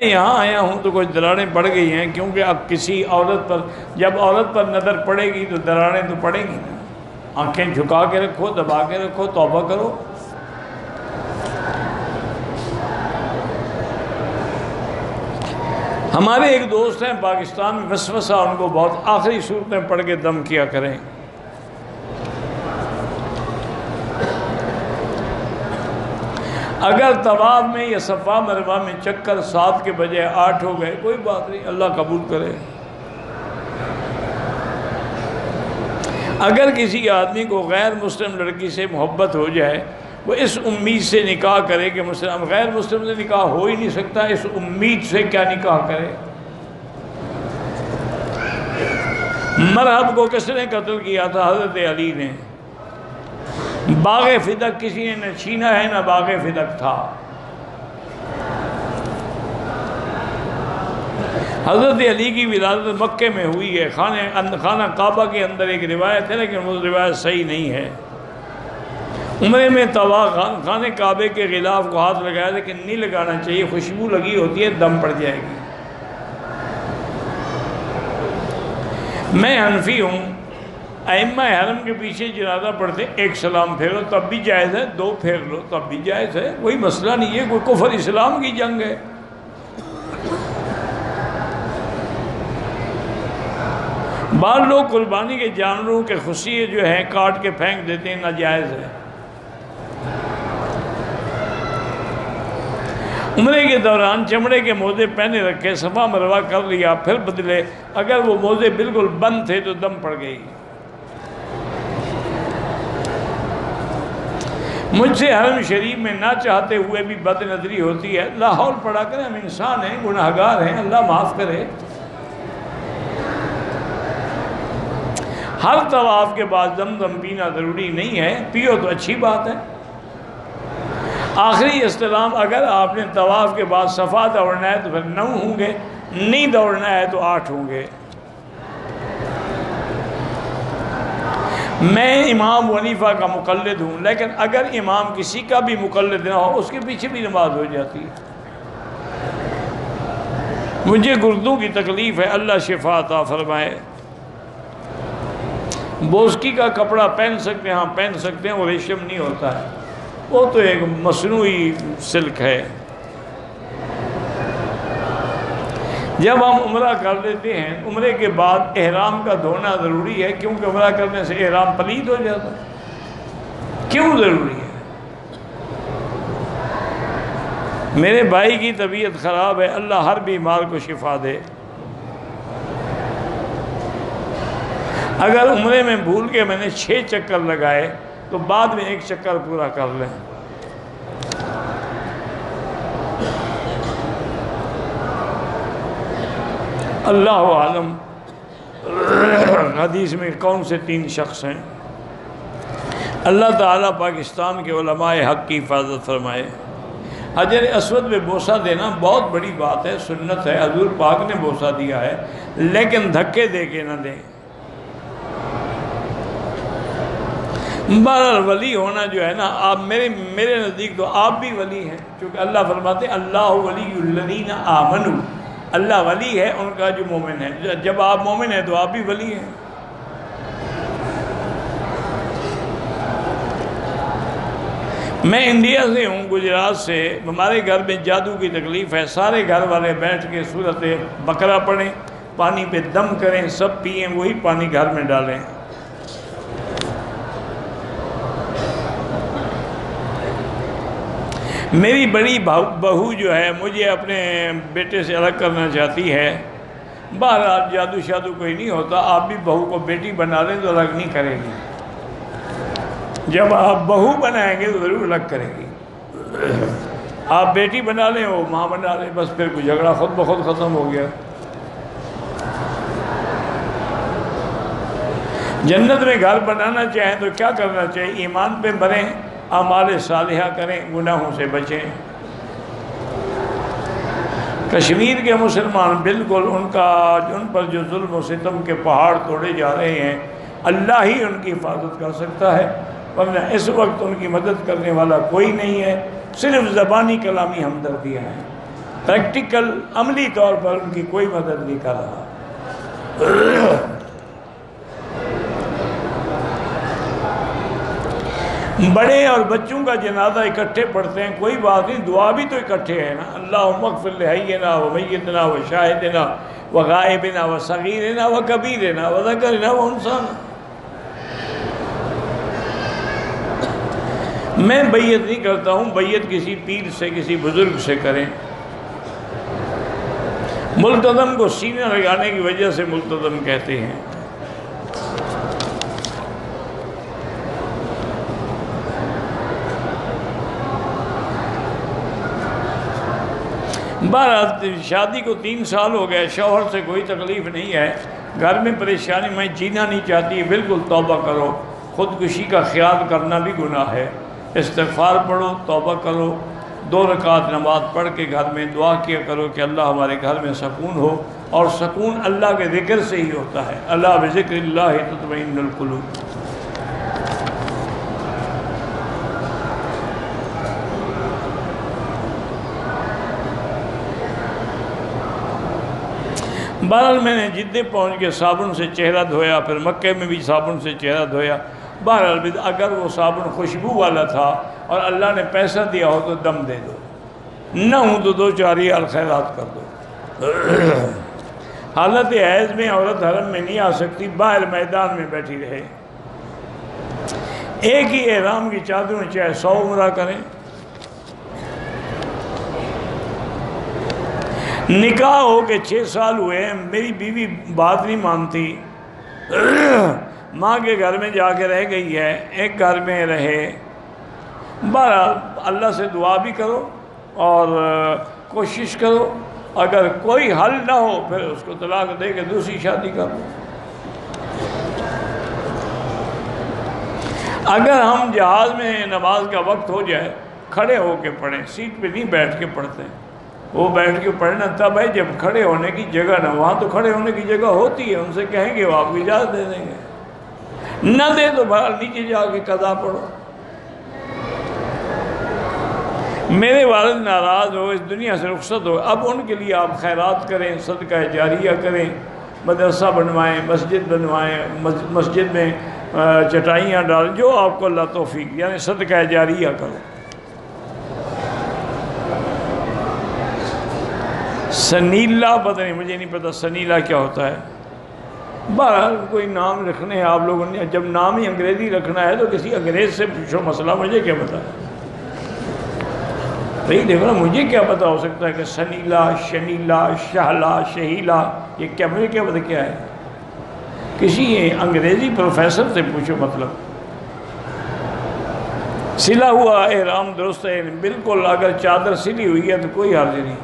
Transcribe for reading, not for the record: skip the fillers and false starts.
میں یہاں آیا ہوں تو کچھ دراڑیں پڑ گئی ہیں، کیونکہ اب کسی عورت پر جب عورت پر نظر پڑے گی تو دراڑیں تو پڑیں گی نا۔ آنکھیں جھکا کے رکھو، دبا کے رکھو، توبہ کرو۔ ہمارے ایک دوست ہیں پاکستان میں، وسوسہ ان کو بہت، آخری صورتیں پڑھ کے دم کیا کریں۔ اگر طواف میں یا صفا مروہ میں چکر 7 کے بجائے 8 ہو گئے، کوئی بات نہیں، اللہ قبول کرے۔ اگر کسی آدمی کو غیر مسلم لڑکی سے محبت ہو جائے، وہ اس امید سے نکاح کرے کہ مسلم غیر مسلم سے نکاح ہو ہی نہیں سکتا، اس امید سے کیا نکاح کرے؟ مرحب کو کس نے قتل کیا تھا؟ حضرت علی نے۔ باغ فدق کسی نے نہ چھینا ہے نہ باغ فدق تھا۔ حضرت علی کی ولادت مکے میں ہوئی ہے، خانہ کعبہ کے اندر ایک روایت ہے، لیکن وہ روایت صحیح نہیں ہے۔ عمرے میں طواف خانہ کعبے کے غلاف کو ہاتھ لگایا، لیکن نہیں لگانا چاہیے، خوشبو لگی ہوتی ہے، دم پڑ جائے گی۔ میں حنفی ہوں، ائمہ حرم کے پیچھے جنازہ پڑھتے 1 سلام پھیرو تب بھی جائز ہے، 2 پھیر لو تب بھی جائز ہے، کوئی مسئلہ نہیں ہے، کوئی کفر اسلام کی جنگ ہے۔ بعض لوگ قربانی کے جانوروں کے خصیے جو ہیں کاٹ کے پھینک دیتے ہیں، ناجائز ہے۔ عمرے کے دوران چمڑے کے موزے پہنے رکھے، صفا مروہ کر لیا، پھر بدلے، اگر وہ موزے بالکل بند تھے تو دم پڑ گئی۔ مجھ سے حرم شریف میں نہ چاہتے ہوئے بھی بد نظری ہوتی ہے، لاہور پڑا کریں، ہم انسان ہیں، گناہگار ہیں، اللہ معاف کرے۔ ہر طواف کے بعد زمزم پینا ضروری نہیں ہے، پیو تو اچھی بات ہے۔ آخری استلام اگر آپ نے طواف کے بعد صفا دوڑنا ہے تو پھر 9 ہوں گے، نہیں دوڑنا ہے تو 8 ہوں گے۔ میں امام حنیفہ کا مقلد ہوں، لیکن اگر امام کسی کا بھی مقلد نہ ہو، اس کے پیچھے بھی نماز ہو جاتی ہے۔ مجھے گردوں کی تکلیف ہے، اللہ شفا عطا فرمائے۔ بوسکی کا کپڑا پہن سکتے ہیں، ہاں پہن سکتے ہیں، وہ ریشم نہیں ہوتا ہے، وہ تو ایک مصنوعی سلک ہے۔ جب ہم عمرہ کر لیتے ہیں، عمرے کے بعد احرام کا دھونا ضروری ہے، کیونکہ عمرہ کرنے سے احرام پلید ہو جاتا ہے۔ کیوں ضروری ہے؟ میرے بھائی کی طبیعت خراب ہے، اللہ ہر بیمار کو شفا دے۔ اگر عمرے میں بھول کے میں نے 6 چکر لگائے تو بعد میں 1 چکر پورا کر لیں۔ اللہ عالم حدیث میں کون سے 3 شخص ہیں۔ اللہ تعالیٰ پاکستان کے علماء حق کی حفاظت فرمائے۔ حجر اسود میں بوسہ دینا بہت بڑی بات ہے، سنت ہے، حضور پاک نے بوسہ دیا ہے، لیکن دھکے دے کے نہ دیں۔ بہرحال ولی ہونا جو ہے نا، آپ میرے نزدیک تو آپ بھی ولی ہیں، کیونکہ اللہ فرماتے ہیں اللہ ولی الذین آمنوا، اللہ ولی ہے ان کا جو مومن ہے۔ جب آپ مومن ہیں تو آپ بھی ولی ہیں۔ میں انڈیا سے ہوں، گجرات سے۔ ہمارے گھر میں جادو کی تکلیف ہے، سارے گھر والے بیٹھ کے سورۃ بقرہ پڑھیں، پانی پہ دم کریں، سب پئیں، وہی پانی گھر میں ڈالیں۔ میری بڑی بہو جو ہے مجھے اپنے بیٹے سے الگ کرنا چاہتی ہے۔ بہرحال جادو شادو کوئی نہیں ہوتا، آپ بھی بہو کو بیٹی بنا لیں تو الگ نہیں کرے گی، جب آپ بہو بنائیں گے تو ضرور الگ کرے گی۔ آپ بیٹی بنا لیں، وہ ماں بنا لیں، بس پھر کوئی جھگڑا خود بخود ختم ہو گیا۔ جنت میں گھر بنانا چاہیں تو کیا کرنا چاہیے؟ ایمان پہ مریں، اعمال صالحہ کریں، گناہوں سے بچیں۔ کشمیر کے مسلمان بالکل ان پر جو ظلم و ستم کے پہاڑ توڑے جا رہے ہیں، اللہ ہی ان کی حفاظت کر سکتا ہے، ورنہ اس وقت ان کی مدد کرنے والا کوئی نہیں ہے، صرف زبانی کلامی ہمدردیاں ہیں۔ پریکٹیکل عملی طور پر ان کی کوئی مدد نہیں کر رہا۔ بڑے اور بچوں کا جنازہ اکٹھے پڑھتے ہیں، کوئی بات نہیں، دعا بھی تو اکٹھے ہے نا، اللہم اغفر لحینا ومیتنا وشاہدنا وغائبنا وصغیرنا وکبیرنا وذکرنا وانثانا۔ میں بیعت نہیں کرتا ہوں، بیعت کسی پیر سے کسی بزرگ سے کریں۔ ملتظم کو سینہ لگانے کی وجہ سے ملتظم کہتے ہیں۔ بہرحال شادی کو 3 سال ہو گئے، شوہر سے کوئی تکلیف نہیں ہے، گھر میں پریشانی میں جینا نہیں چاہتی، بالکل توبہ کرو، خودکشی کا خیال کرنا بھی گناہ ہے، استغفار پڑھو، توبہ کرو، 2 رکعت نماز پڑھ کے گھر میں دعا کیا کرو کہ اللہ ہمارے گھر میں سکون ہو، اور سکون اللہ کے ذکر سے ہی ہوتا ہے، اللہ بذکر اللہ تطمئن القلوب۔ بہرحال میں نے جدے پہنچ کے صابن سے چہرہ دھویا، پھر مکے میں بھی صابن سے چہرہ دھویا۔ بہرحال اگر وہ صابن خوشبو والا تھا اور اللہ نے پیسہ دیا ہو تو دم دے دو، نہ ہوں تو 2-4 ریال خیرات کر دو۔ حالت حیض میں عورت حرم میں نہیں آ سکتی، باہر میدان میں بیٹھی رہے، ایک ہی احرام کی چادر میں چاہے 100 عمرہ کریں۔ نکاح ہو کے 6 سال ہوئے، میری بیوی بات نہیں مانتی، ماں کے گھر میں جا کے رہ گئی ہے، ایک گھر میں رہے۔ بہرحال اللہ سے دعا بھی کرو اور کوشش کرو، اگر کوئی حل نہ ہو پھر اس کو طلاق دے کے دوسری شادی کر لو۔ اگر ہم جہاز میں نماز کا وقت ہو جائے کھڑے ہو کے پڑھیں، سیٹ پہ نہیں بیٹھ کے پڑھتے ہیں، وہ بیٹھ کے پڑھنا تب ہے جب کھڑے ہونے کی جگہ نہ، وہاں تو کھڑے ہونے کی جگہ ہوتی ہے، ان سے کہیں گے وہ آپ کو اجازت دے دیں گے، نہ دے تو باہر نیچے جا کے قضا پڑھو۔ میرے والد ناراض ہو، اس دنیا سے رخصت ہو، اب ان کے لیے آپ خیرات کریں، صدقہ جاریہ کریں، مدرسہ بنوائیں، مسجد بنوائیں، مسجد میں چٹائیاں ڈالیں، جو آپ کو اللہ توفیق، یعنی صدقہ جاریہ کرو۔ سنیلا پتہ نہیں، مجھے نہیں پتہ سنیلا کیا ہوتا ہے، بہرحال کوئی نام رکھنے ہیں آپ لوگوں نے، جب نام ہی انگریزی رکھنا ہے تو کسی انگریز سے پوچھو مسئلہ، مجھے کیا پتہ ہے؟ بھئی دیکھو نا، مجھے کیا پتہ ہو سکتا ہے کہ سنیلا، شنیلا، شہلا، شہیلا، یہ کیا، مجھے کیا پتہ کیا ہے؟ کسی انگریزی پروفیسر سے پوچھو مطلب۔ سلا ہوا احرام درست ہے، بالکل، اگر چادر سلی ہوئی ہے تو کوئی حرج نہیں۔